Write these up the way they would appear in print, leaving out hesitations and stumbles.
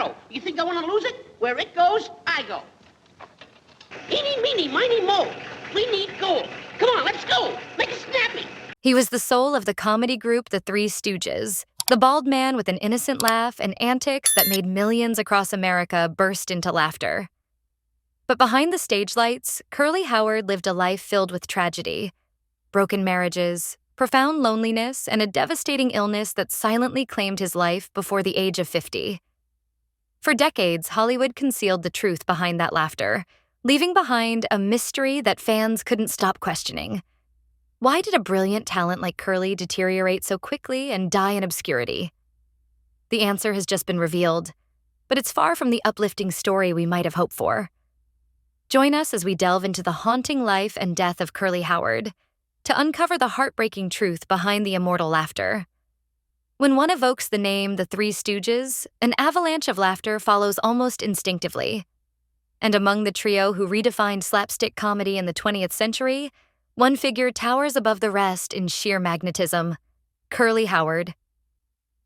arrow. You think I want to lose it? Where it goes, I go. Eeny, meeny, miny, moe. We need gold. Come on, let's go. Make it snappy. He was the soul of the comedy group The Three Stooges, the bald man with an innocent laugh and antics that made millions across America burst into laughter. But behind the stage lights, Curly Howard lived a life filled with tragedy, broken marriages, profound loneliness, and a devastating illness that silently claimed his life before the age of 50. For decades, Hollywood concealed the truth behind that laughter, leaving behind a mystery that fans couldn't stop questioning. Why did a brilliant talent like Curly deteriorate so quickly and die in obscurity? The answer has just been revealed, but it's far from the uplifting story we might have hoped for. Join us as we delve into the haunting life and death of Curly Howard to uncover the heartbreaking truth behind the immortal laughter. When one evokes the name The Three Stooges, an avalanche of laughter follows almost instinctively. And among the trio who redefined slapstick comedy in the 20th century, one figure towers above the rest in sheer magnetism: Curly Howard.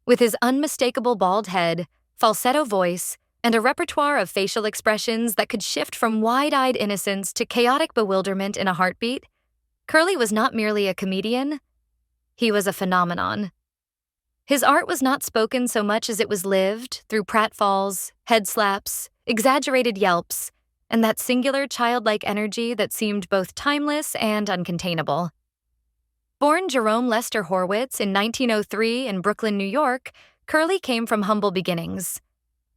With his unmistakable bald head, falsetto voice, and a repertoire of facial expressions that could shift from wide-eyed innocence to chaotic bewilderment in a heartbeat, Curly was not merely a comedian, he was a phenomenon. His art was not spoken so much as it was lived through pratfalls, head slaps, exaggerated yelps, and that singular childlike energy that seemed both timeless and uncontainable. Born Jerome Lester Horwitz in 1903 in Brooklyn, New York, Curly came from humble beginnings.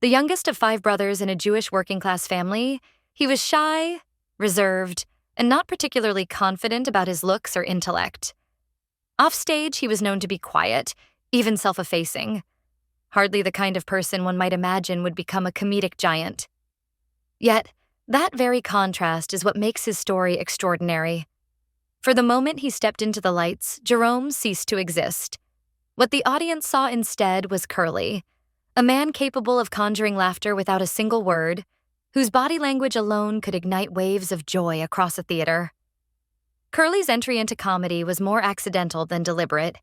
The youngest of 5 brothers in a Jewish working-class family, he was shy, reserved, and not particularly confident about his looks or intellect. Offstage, he was known to be quiet, even self-effacing. Hardly the kind of person one might imagine would become a comedic giant. Yet, that very contrast is what makes his story extraordinary. For the moment he stepped into the lights, Jerome ceased to exist. What the audience saw instead was Curly, a man capable of conjuring laughter without a single word, whose body language alone could ignite waves of joy across a theater. Curly's entry into comedy was more accidental than deliberate.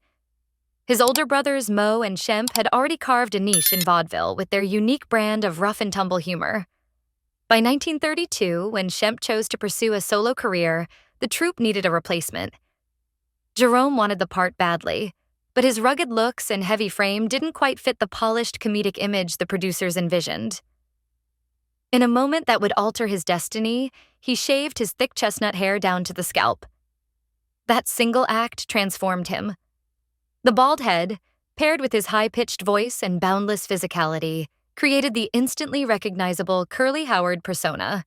His older brothers Moe and Shemp had already carved a niche in vaudeville with their unique brand of rough-and-tumble humor. By 1932, when Shemp chose to pursue a solo career, the troupe needed a replacement. Jerome wanted the part badly, but his rugged looks and heavy frame didn't quite fit the polished comedic image the producers envisioned. In a moment that would alter his destiny, he shaved his thick chestnut hair down to the scalp. That single act transformed him. The bald head, paired with his high-pitched voice and boundless physicality, created the instantly recognizable Curly Howard persona.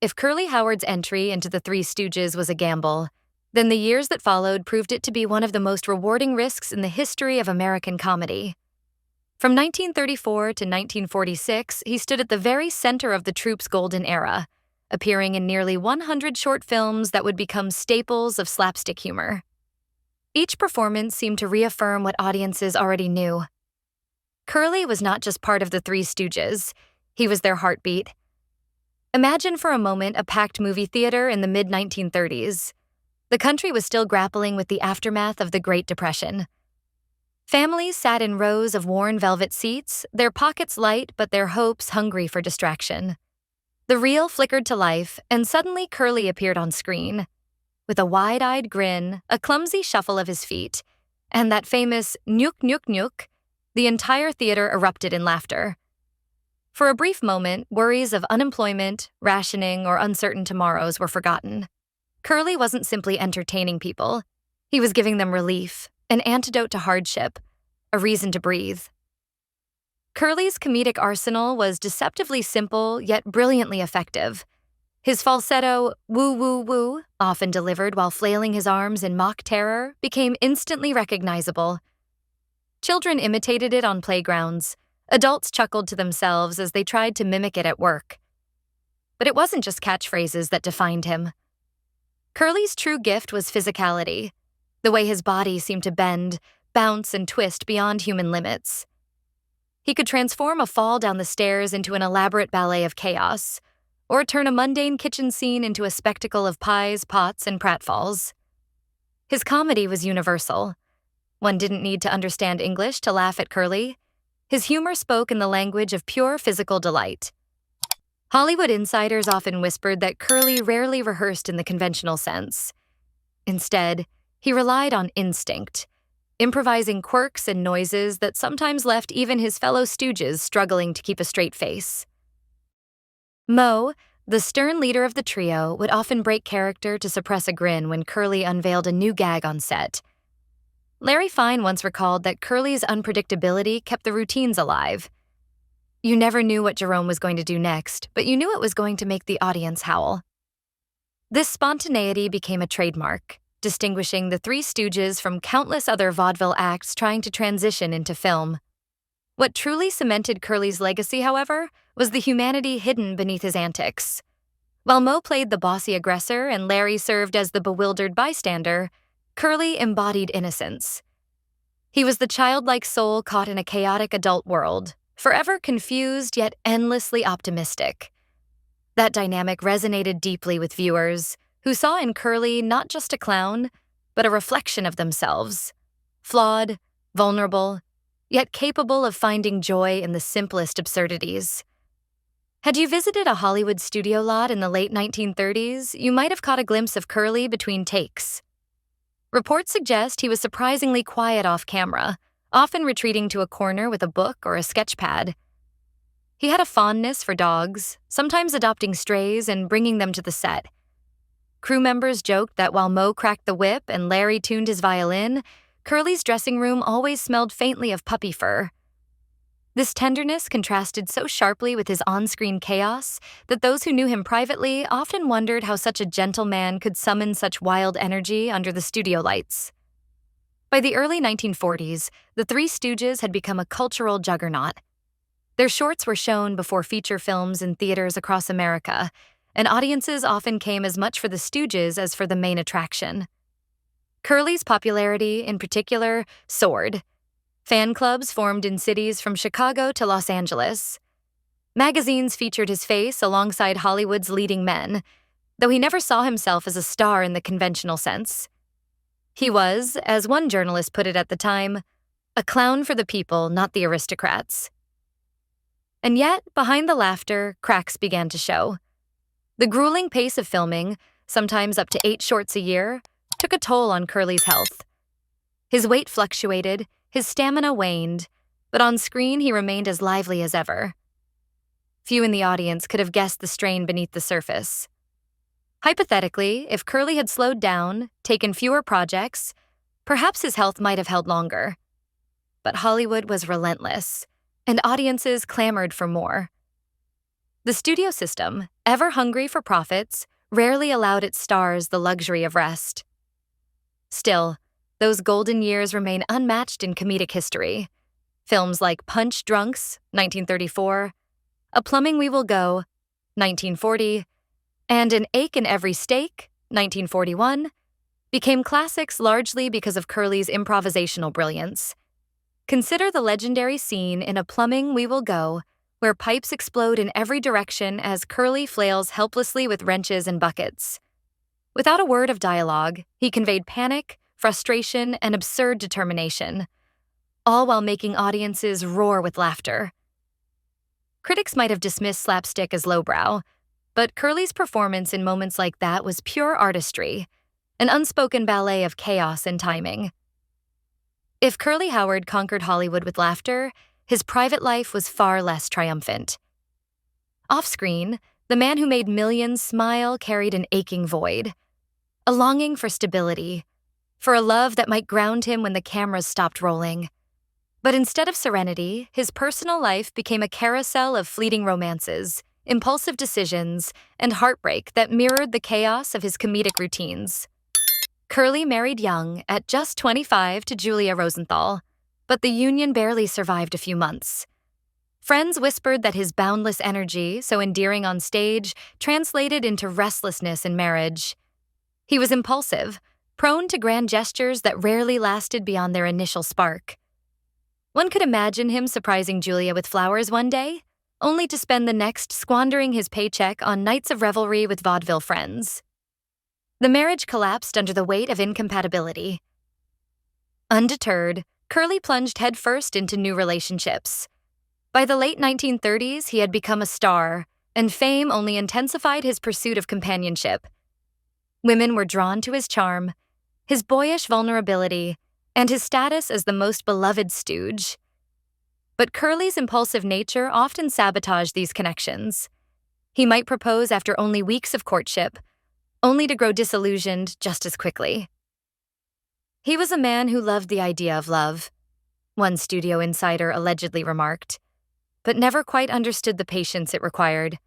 If Curly Howard's entry into The Three Stooges was a gamble, then the years that followed proved it to be one of the most rewarding risks in the history of American comedy. From 1934 to 1946, he stood at the very center of the troupe's golden era, appearing in nearly 100 short films that would become staples of slapstick humor. Each performance seemed to reaffirm what audiences already knew. Curly was not just part of the Three Stooges, he was their heartbeat. Imagine for a moment a packed movie theater in the mid-1930s. The country was still grappling with the aftermath of the Great Depression. Families sat in rows of worn velvet seats, their pockets light but their hopes hungry for distraction. The reel flickered to life, and suddenly Curly appeared on screen. With a wide-eyed grin, a clumsy shuffle of his feet, and that famous "nyuk nyuk nyuk," the entire theater erupted in laughter. For a brief moment, worries of unemployment, rationing, or uncertain tomorrows were forgotten. Curly wasn't simply entertaining people. He was giving them relief, an antidote to hardship, a reason to breathe. Curly's comedic arsenal was deceptively simple yet brilliantly effective. His falsetto "woo woo woo," often delivered while flailing his arms in mock terror, became instantly recognizable. Children imitated it on playgrounds. Adults chuckled to themselves as they tried to mimic it at work. But it wasn't just catchphrases that defined him. Curly's true gift was physicality, the way his body seemed to bend, bounce, and twist beyond human limits. He could transform a fall down the stairs into an elaborate ballet of chaos, or turn a mundane kitchen scene into a spectacle of pies, pots, and pratfalls. His comedy was universal. One didn't need to understand English to laugh at Curly. His humor spoke in the language of pure physical delight. Hollywood insiders often whispered that Curly rarely rehearsed in the conventional sense. Instead, he relied on instinct, improvising quirks and noises that sometimes left even his fellow stooges struggling to keep a straight face. Moe, the stern leader of the trio, would often break character to suppress a grin when Curly unveiled a new gag on set. Larry Fine once recalled that Curly's unpredictability kept the routines alive. You never knew what Jerome was going to do next, but you knew it was going to make the audience howl. This spontaneity became a trademark, distinguishing the Three Stooges from countless other vaudeville acts trying to transition into film. What truly cemented Curly's legacy, however, was the humanity hidden beneath his antics. While Moe played the bossy aggressor and Larry served as the bewildered bystander, Curly embodied innocence. He was the childlike soul caught in a chaotic adult world, forever confused yet endlessly optimistic. That dynamic resonated deeply with viewers, who saw in Curly not just a clown, but a reflection of themselves, flawed, vulnerable, yet capable of finding joy in the simplest absurdities. Had you visited a Hollywood studio lot in the late 1930s, you might have caught a glimpse of Curly between takes. Reports suggest he was surprisingly quiet off camera, often retreating to a corner with a book or a sketch pad. He had a fondness for dogs, sometimes adopting strays and bringing them to the set. Crew members joked that while Moe cracked the whip and Larry tuned his violin, Curly's dressing room always smelled faintly of puppy fur. This tenderness contrasted so sharply with his on-screen chaos that those who knew him privately often wondered how such a gentle man could summon such wild energy under the studio lights. By the early 1940s, the Three Stooges had become a cultural juggernaut. Their shorts were shown before feature films in theaters across America, and audiences often came as much for the Stooges as for the main attraction. Curly's popularity, in particular, soared. Fan clubs formed in cities from Chicago to Los Angeles. Magazines featured his face alongside Hollywood's leading men, though he never saw himself as a star in the conventional sense. He was, as one journalist put it at the time, a clown for the people, not the aristocrats. And yet, behind the laughter, cracks began to show. The grueling pace of filming, sometimes up to 8 shorts a year, took a toll on Curly's health. His weight fluctuated, his stamina waned, but on screen he remained as lively as ever. Few in the audience could have guessed the strain beneath the surface. Hypothetically, if Curly had slowed down, taken fewer projects, perhaps his health might have held longer. But Hollywood was relentless, and audiences clamored for more. The studio system, ever hungry for profits, rarely allowed its stars the luxury of rest. Still, those golden years remain unmatched in comedic history. Films like Punch Drunks, 1934, A Plumbing We Will Go, 1940, and An Ache in Every Steak, 1941, became classics largely because of Curly's improvisational brilliance. Consider the legendary scene in A Plumbing We Will Go, where pipes explode in every direction as Curly flails helplessly with wrenches and buckets. Without a word of dialogue, he conveyed panic, frustration, and absurd determination, all while making audiences roar with laughter. Critics might have dismissed slapstick as lowbrow, but Curly's performance in moments like that was pure artistry, an unspoken ballet of chaos and timing. If Curly Howard conquered Hollywood with laughter, his private life was far less triumphant. Off-screen, the man who made millions smile carried an aching void, a longing for stability, for a love that might ground him when the cameras stopped rolling. But instead of serenity, his personal life became a carousel of fleeting romances, impulsive decisions, and heartbreak that mirrored the chaos of his comedic routines. Curly married young, at just 25, to Julia Rosenthal, but the union barely survived a few months. Friends whispered that his boundless energy, so endearing on stage, translated into restlessness in marriage. He was impulsive, prone to grand gestures that rarely lasted beyond their initial spark. One could imagine him surprising Julia with flowers one day, only to spend the next squandering his paycheck on nights of revelry with vaudeville friends. The marriage collapsed under the weight of incompatibility. Undeterred, Curly plunged headfirst into new relationships. By the late 1930s, he had become a star, and fame only intensified his pursuit of companionship. Women were drawn to his charm, his boyish vulnerability, and his status as the most beloved stooge. But Curly's impulsive nature often sabotaged these connections. He might propose after only weeks of courtship, only to grow disillusioned just as quickly. He was a man who loved the idea of love, one studio insider allegedly remarked, but never quite understood the patience it required.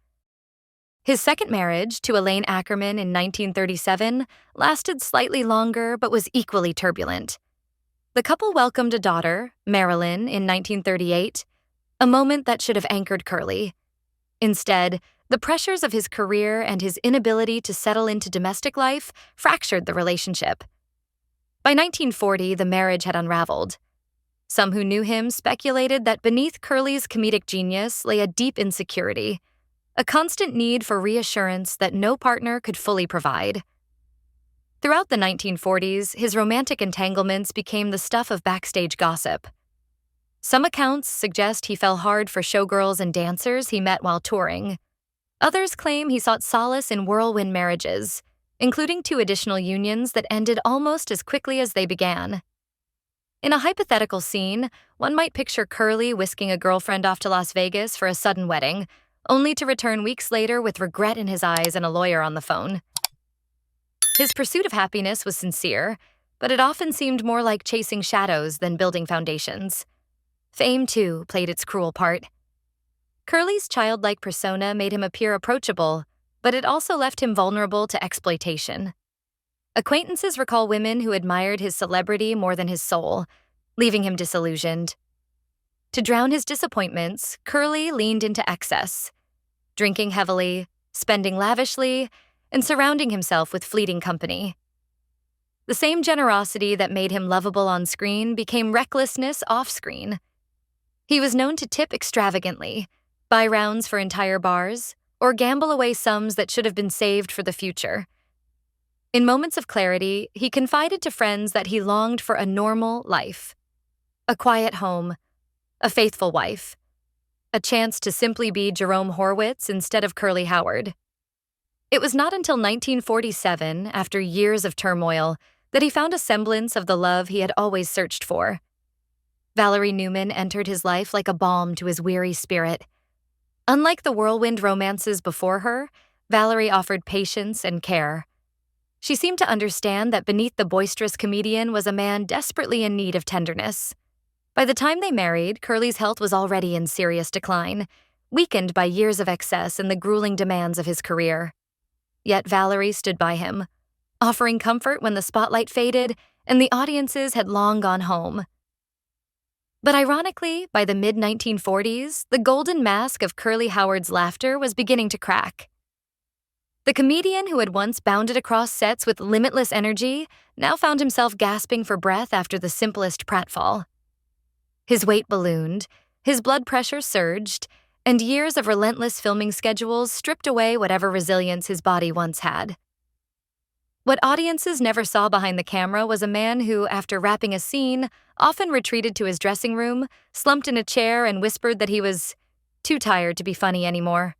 His second marriage, to Elaine Ackerman in 1937, lasted slightly longer but was equally turbulent. The couple welcomed a daughter, Marilyn, in 1938, a moment that should have anchored Curly. Instead, the pressures of his career and his inability to settle into domestic life fractured the relationship. By 1940, the marriage had unraveled. Some who knew him speculated that beneath Curly's comedic genius lay a deep insecurity, a constant need for reassurance that no partner could fully provide. Throughout the 1940s, his romantic entanglements became the stuff of backstage gossip. Some accounts suggest he fell hard for showgirls and dancers he met while touring. Others claim he sought solace in whirlwind marriages, including 2 additional unions that ended almost as quickly as they began. In a hypothetical scene, one might picture Curly whisking a girlfriend off to Las Vegas for a sudden wedding, only to return weeks later with regret in his eyes and a lawyer on the phone. His pursuit of happiness was sincere, but it often seemed more like chasing shadows than building foundations. Fame, too, played its cruel part. Curly's childlike persona made him appear approachable, but it also left him vulnerable to exploitation. Acquaintances recall women who admired his celebrity more than his soul, leaving him disillusioned. To drown his disappointments, Curly leaned into excess, drinking heavily, spending lavishly, and surrounding himself with fleeting company. The same generosity that made him lovable on screen became recklessness off-screen. He was known to tip extravagantly, buy rounds for entire bars, or gamble away sums that should have been saved for the future. In moments of clarity, he confided to friends that he longed for a normal life, a quiet home, a faithful wife, a chance to simply be Jerome Horwitz instead of Curly Howard. It was not until 1947, after years of turmoil, that he found a semblance of the love he had always searched for. Valerie Newman entered his life like a balm to his weary spirit. Unlike the whirlwind romances before her, Valerie offered patience and care. She seemed to understand that beneath the boisterous comedian was a man desperately in need of tenderness. By the time they married, Curly's health was already in serious decline, weakened by years of excess and the grueling demands of his career. Yet Valerie stood by him, offering comfort when the spotlight faded and the audiences had long gone home. But ironically, by the mid-1940s, the golden mask of Curly Howard's laughter was beginning to crack. The comedian who had once bounded across sets with limitless energy now found himself gasping for breath after the simplest pratfall. His weight ballooned, his blood pressure surged, and years of relentless filming schedules stripped away whatever resilience his body once had. What audiences never saw behind the camera was a man who, after wrapping a scene, often retreated to his dressing room, slumped in a chair, and whispered that he was too tired to be funny anymore.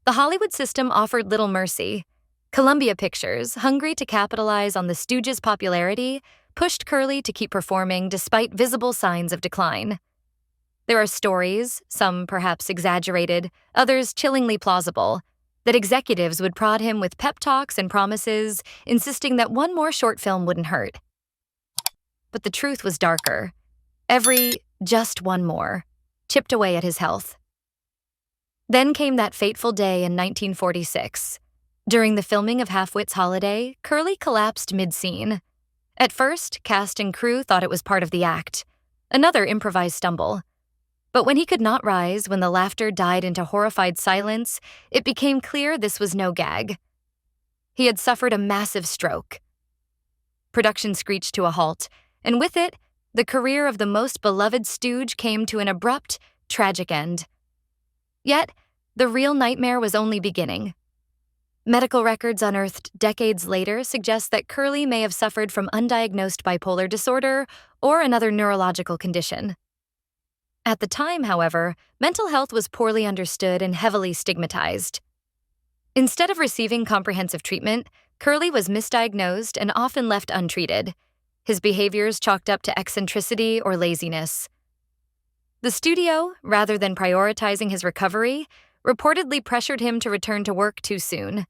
The Hollywood system offered little mercy. Columbia Pictures, hungry to capitalize on the Stooges' popularity, pushed Curly to keep performing despite visible signs of decline. There are stories, some perhaps exaggerated, others chillingly plausible, that executives would prod him with pep talks and promises, insisting that one more short film wouldn't hurt. But the truth was darker. Every "just one more" chipped away at his health. Then came that fateful day in 1946. During the filming of Half-Wit's Holiday, Curly collapsed mid-scene. At first, cast and crew thought it was part of the act, another improvised stumble. But when he could not rise, when the laughter died into horrified silence, it became clear this was no gag. He had suffered a massive stroke. Production screeched to a halt, and with it, the career of the most beloved stooge came to an abrupt, tragic end. Yet, the real nightmare was only beginning. Medical records unearthed decades later suggest that Curly may have suffered from undiagnosed bipolar disorder or another neurological condition. At the time, however, mental health was poorly understood and heavily stigmatized. Instead of receiving comprehensive treatment, Curly was misdiagnosed and often left untreated, his behaviors chalked up to eccentricity or laziness. The studio, rather than prioritizing his recovery, reportedly pressured him to return to work too soon,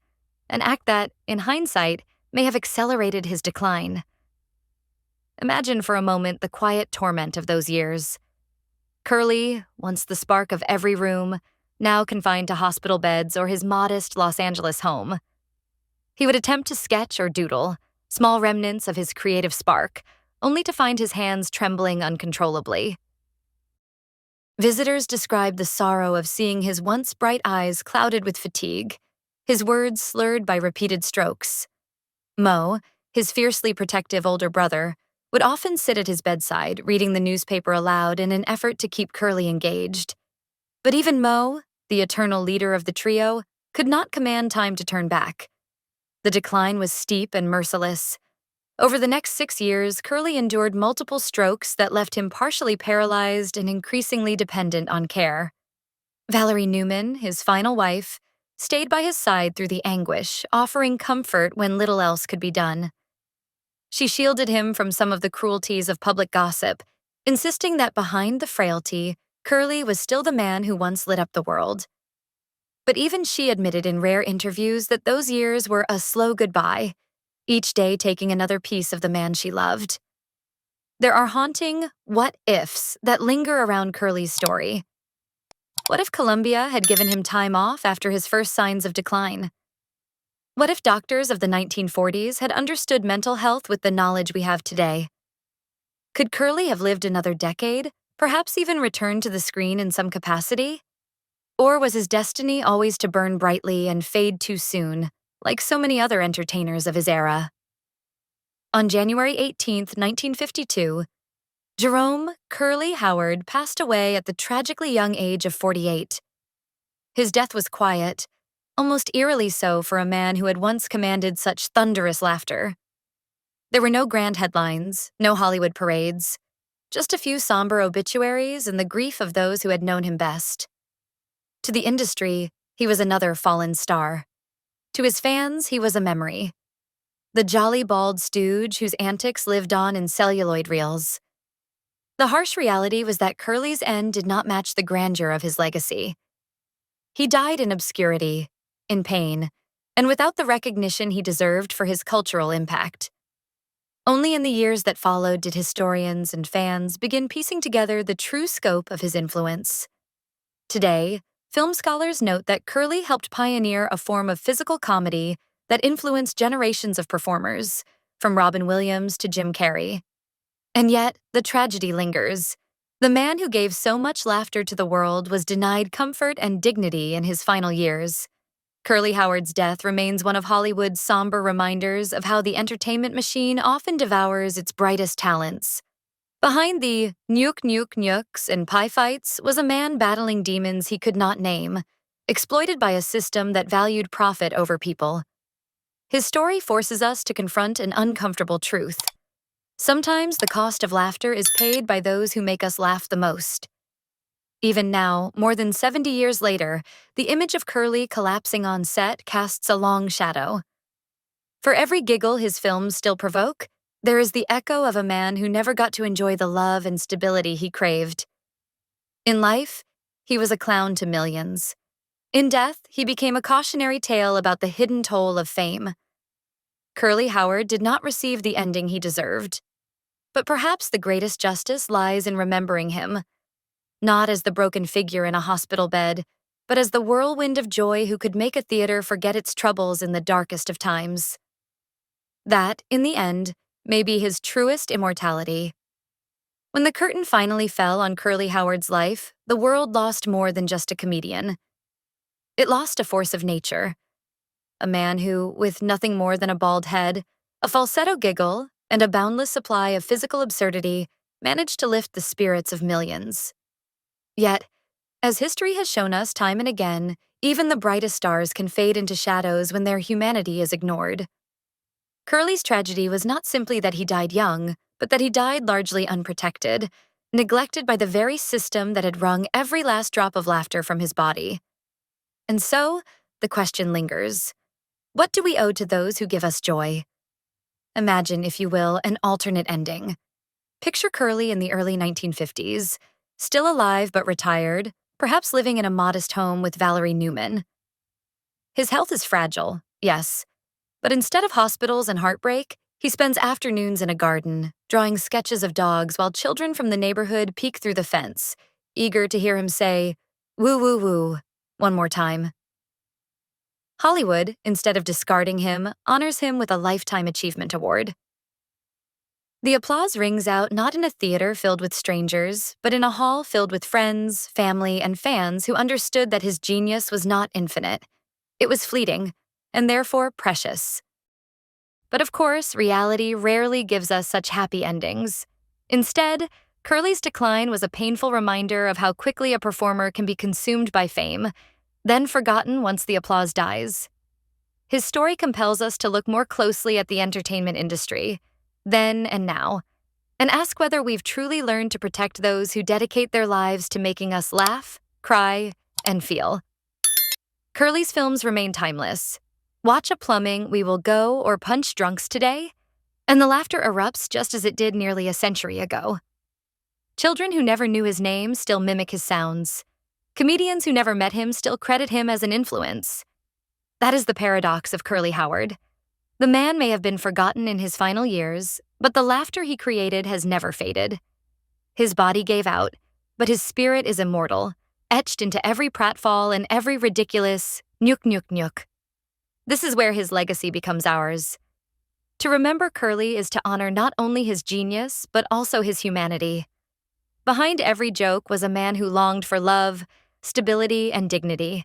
an act that, in hindsight, may have accelerated his decline. Imagine for a moment the quiet torment of those years. Curly, once the spark of every room, now confined to hospital beds or his modest Los Angeles home. He would attempt to sketch or doodle, small remnants of his creative spark, only to find his hands trembling uncontrollably. Visitors described the sorrow of seeing his once bright eyes clouded with fatigue, his words slurred by repeated strokes. Mo, his fiercely protective older brother, would often sit at his bedside reading the newspaper aloud in an effort to keep Curly engaged. But even Mo, the eternal leader of the trio, could not command time to turn back. The decline was steep and merciless. Over the next 6 years, Curly endured multiple strokes that left him partially paralyzed and increasingly dependent on care. Valerie Newman, his final wife, stayed by his side through the anguish, offering comfort when little else could be done. She shielded him from some of the cruelties of public gossip, insisting that behind the frailty, Curly was still the man who once lit up the world. But even she admitted in rare interviews that those years were a slow goodbye, each day taking another piece of the man she loved. There are haunting what-ifs that linger around Curly's story. What if Columbia had given him time off after his first signs of decline? What if doctors of the 1940s had understood mental health with the knowledge we have today? Could Curly have lived another decade, perhaps even returned to the screen in some capacity? Or was his destiny always to burn brightly and fade too soon, like so many other entertainers of his era? On January 18, 1952, Jerome Curly Howard passed away at the tragically young age of 48. His death was quiet, almost eerily so for a man who had once commanded such thunderous laughter. There were no grand headlines, no Hollywood parades, just a few somber obituaries and the grief of those who had known him best. To the industry, he was another fallen star. To his fans, he was a memory. The jolly bald stooge whose antics lived on in celluloid reels. The harsh reality was that Curly's end did not match the grandeur of his legacy. He died in obscurity, in pain, and without the recognition he deserved for his cultural impact. Only in the years that followed did historians and fans begin piecing together the true scope of his influence. Today, film scholars note that Curly helped pioneer a form of physical comedy that influenced generations of performers, from Robin Williams to Jim Carrey. And yet, the tragedy lingers. The man who gave so much laughter to the world was denied comfort and dignity in his final years. Curly Howard's death remains one of Hollywood's somber reminders of how the entertainment machine often devours its brightest talents. Behind the nuke and pie fights was a man battling demons he could not name, exploited by a system that valued profit over people. His story forces us to confront an uncomfortable truth. Sometimes the cost of laughter is paid by those who make us laugh the most. Even now, more than 70 years later, the image of Curly collapsing on set casts a long shadow. For every giggle his films still provoke, there is the echo of a man who never got to enjoy the love and stability he craved. In life, he was a clown to millions. In death, he became a cautionary tale about the hidden toll of fame. Curly Howard did not receive the ending he deserved. But perhaps the greatest justice lies in remembering him, not as the broken figure in a hospital bed, but as the whirlwind of joy who could make a theater forget its troubles in the darkest of times. That, in the end, may be his truest immortality. When the curtain finally fell on Curly Howard's life, the world lost more than just a comedian. It lost a force of nature. A man who, with nothing more than a bald head, a falsetto giggle, and a boundless supply of physical absurdity, managed to lift the spirits of millions. Yet, as history has shown us time and again, even the brightest stars can fade into shadows when their humanity is ignored. Curly's tragedy was not simply that he died young, but that he died largely unprotected, neglected by the very system that had wrung every last drop of laughter from his body. And so, the question lingers. What do we owe to those who give us joy? Imagine, if you will, an alternate ending. Picture Curly in the early 1950s, still alive but retired, perhaps living in a modest home with Valerie Newman. His health is fragile, yes, but instead of hospitals and heartbreak, he spends afternoons in a garden, drawing sketches of dogs while children from the neighborhood peek through the fence, eager to hear him say, "Woo, woo, woo," one more time. Hollywood, instead of discarding him, honors him with a Lifetime Achievement Award. The applause rings out not in a theater filled with strangers, but in a hall filled with friends, family, and fans who understood that his genius was not infinite. It was fleeting, and therefore precious. But of course, reality rarely gives us such happy endings. Instead, Curly's decline was a painful reminder of how quickly a performer can be consumed by fame, then forgotten once the applause dies. His story compels us to look more closely at the entertainment industry, then and now, and ask whether we've truly learned to protect those who dedicate their lives to making us laugh, cry, and feel. Curly's films remain timeless. Watch a Plumbing, We Will Go, or Punch Drunks today, and the laughter erupts just as it did nearly a century ago. Children who never knew his name still mimic his sounds. Comedians who never met him still credit him as an influence. That is the paradox of Curly Howard. The man may have been forgotten in his final years, but the laughter he created has never faded. His body gave out, but his spirit is immortal, etched into every pratfall and every ridiculous "nyuk nyuk nyuk." This is where his legacy becomes ours. To remember Curly is to honor not only his genius, but also his humanity. Behind every joke was a man who longed for love, stability, and dignity.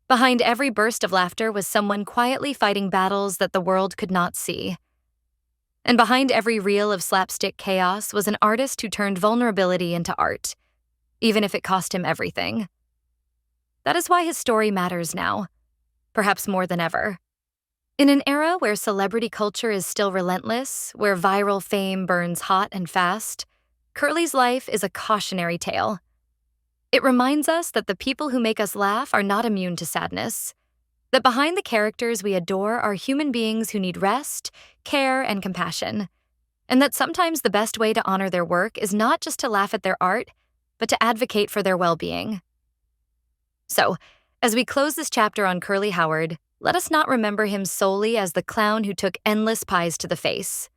Behind every burst of laughter was someone quietly fighting battles that the world could not see. And behind every reel of slapstick chaos was an artist who turned vulnerability into art, even if it cost him everything. That is why his story matters now, perhaps more than ever. In an era where celebrity culture is still relentless, where viral fame burns hot and fast, Curly's life is a cautionary tale. It reminds us that the people who make us laugh are not immune to sadness, that behind the characters we adore are human beings who need rest, care, and compassion, and that sometimes the best way to honor their work is not just to laugh at their art, but to advocate for their well-being. So, as we close this chapter on Curly Howard, let us not remember him solely as the clown who took endless pies to the face.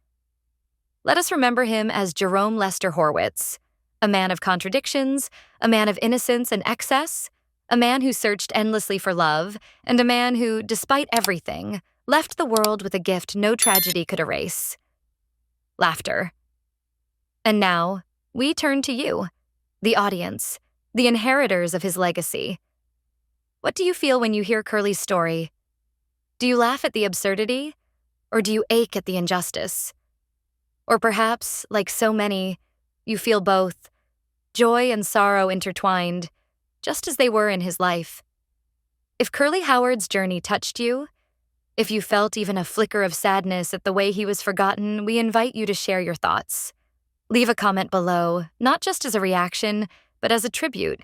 Let us remember him as Jerome Lester Horwitz, a man of contradictions, a man of innocence and excess, a man who searched endlessly for love, and a man who, despite everything, left the world with a gift no tragedy could erase: laughter. And now, we turn to you, the audience, the inheritors of his legacy. What do you feel when you hear Curly's story? Do you laugh at the absurdity, or do you ache at the injustice? Or perhaps, like so many, you feel both, joy and sorrow intertwined, just as they were in his life. If Curly Howard's journey touched you, if you felt even a flicker of sadness at the way he was forgotten, we invite you to share your thoughts. Leave a comment below, not just as a reaction, but as a tribute.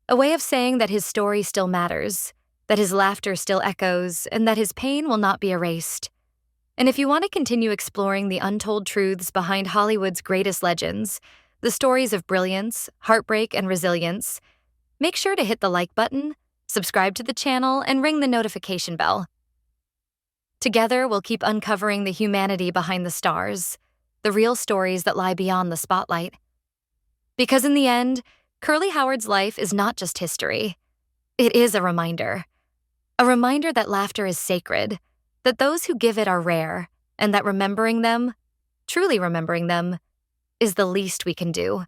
A way of saying that his story still matters, that his laughter still echoes, and that his pain will not be erased. And if you want to continue exploring the untold truths behind Hollywood's greatest legends, the stories of brilliance, heartbreak, and resilience, make sure to hit the like button, subscribe to the channel, and ring the notification bell. Together, we'll keep uncovering the humanity behind the stars, the real stories that lie beyond the spotlight. Because in the end, Curly Howard's life is not just history. It is a reminder that laughter is sacred, that those who give it are rare, and that remembering them, truly remembering them, is the least we can do.